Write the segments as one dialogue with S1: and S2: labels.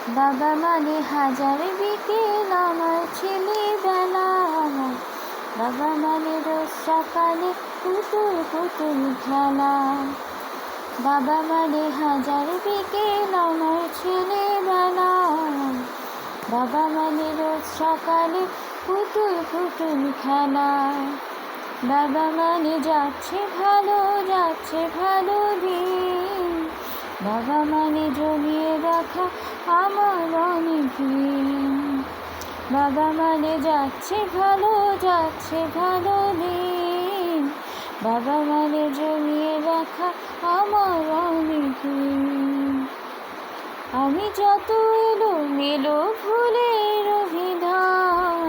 S1: বাবা মানে হাজার বিকেল আমার ছেলেবেলা। বাবা মানে রোজ সকালে পুতুল পুতুল খেলা। বাবা মানে হাজার বিকেল আমার ছেলেবেলা। বাবা মানে রোজ সকালে পুতুল পুতুল খেলা। বাবা মানে যাচ্ছে ভালো দিন। বাবা মানে জমিয়ে রাখা আমার অনেক ঋণ। বাবা মানে যাচ্ছে ভালো দিন। বাবা মানে জমিয়ে রাখা আমার অনেক ঋণ। আমি যত এলোমেলো ভুলের অভিধান,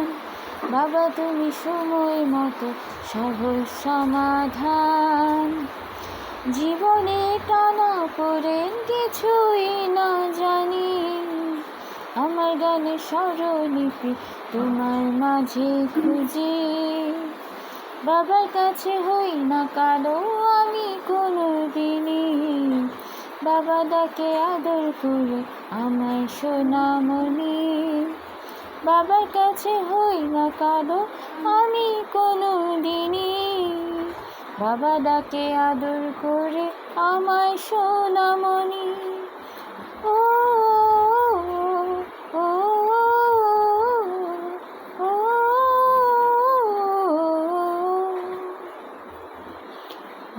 S1: বাবা তুমি সময় মতো সহজ সমাধান। জীবনে টানা পড়েন কিছুই না জানি, আমার গানে স্বরলিপি তোমার মাঝে খুঁজি। বাবার কাছে হই না কালো আমি কোনো দিনই, বাবা ডাকে আদর করে আমার সোনামণি। বাবার কাছে হই না কালো আমি কোনো দিনই, বাবা ডাকে আদর করে আমার সোনামণি। ও ও ও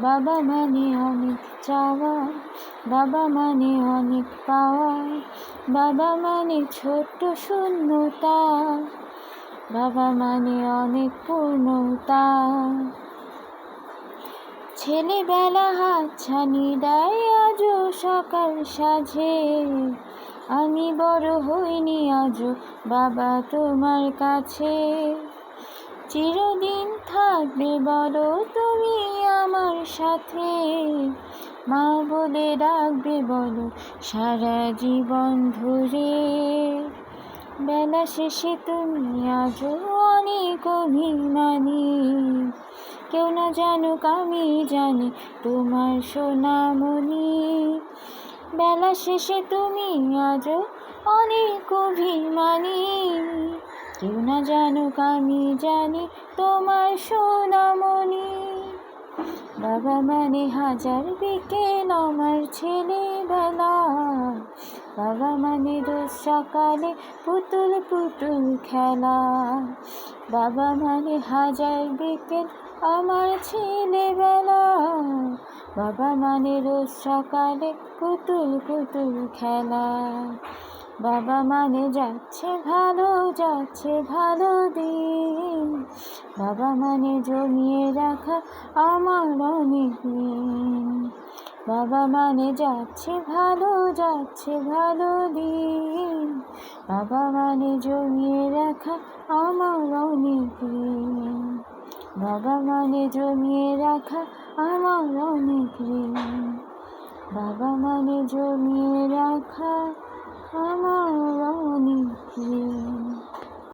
S1: বাবা মানে অনেক চাওয়া, বাবা মানে অনেক পাওয়া। বাবা মানে ছোট্ট শূন্যতা, বাবা মানে অনেক পূর্ণতা। ছেলেবেলা হাতছানি দেয় আজও সকাল সাজে, আমি বড় হইনি আজও বাবা তোমার কাছে। চিরদিন থাকবে বলো তুমি আমার সাথে, মা বলে ডাকবে বলো সারা জীবন ধরে। বেলা শেষে তুমি আজও অনেক অভিমানী, কেউ না জানুক আমি জানি তোমার সোনামণি। বেলা শেষে তুমি আজও অনেক অভিমানী, কেউ না জানুক আমি জানি তোমার সোনামণি। বাবা মানে হাজার বিকেল আমার ছেলেবেলা। বাবা মানে রোজ সকালে পুতুল পুতুল খেলা। বাবা মানে হাজার বিকেল আমার ছেলেবেলা। বাবা মানে রোজ সকালে পুতুল পুতুল খেলা। বাবা মানে যাচ্ছে ভালো দিন। বাবা মানে জমিয়ে রাখা আমার অনেক ঋণ। বাবা মানে যাচ্ছে ভালো দিন। বাবা মানে জমিয়ে রাখা আমার অনেক ঋণ। বাবা মানে জমিয়ে রাখা আমার অনেক ঋণ। বাবা মানে জমিয়ে রাখা আমার অনেক ঋণ।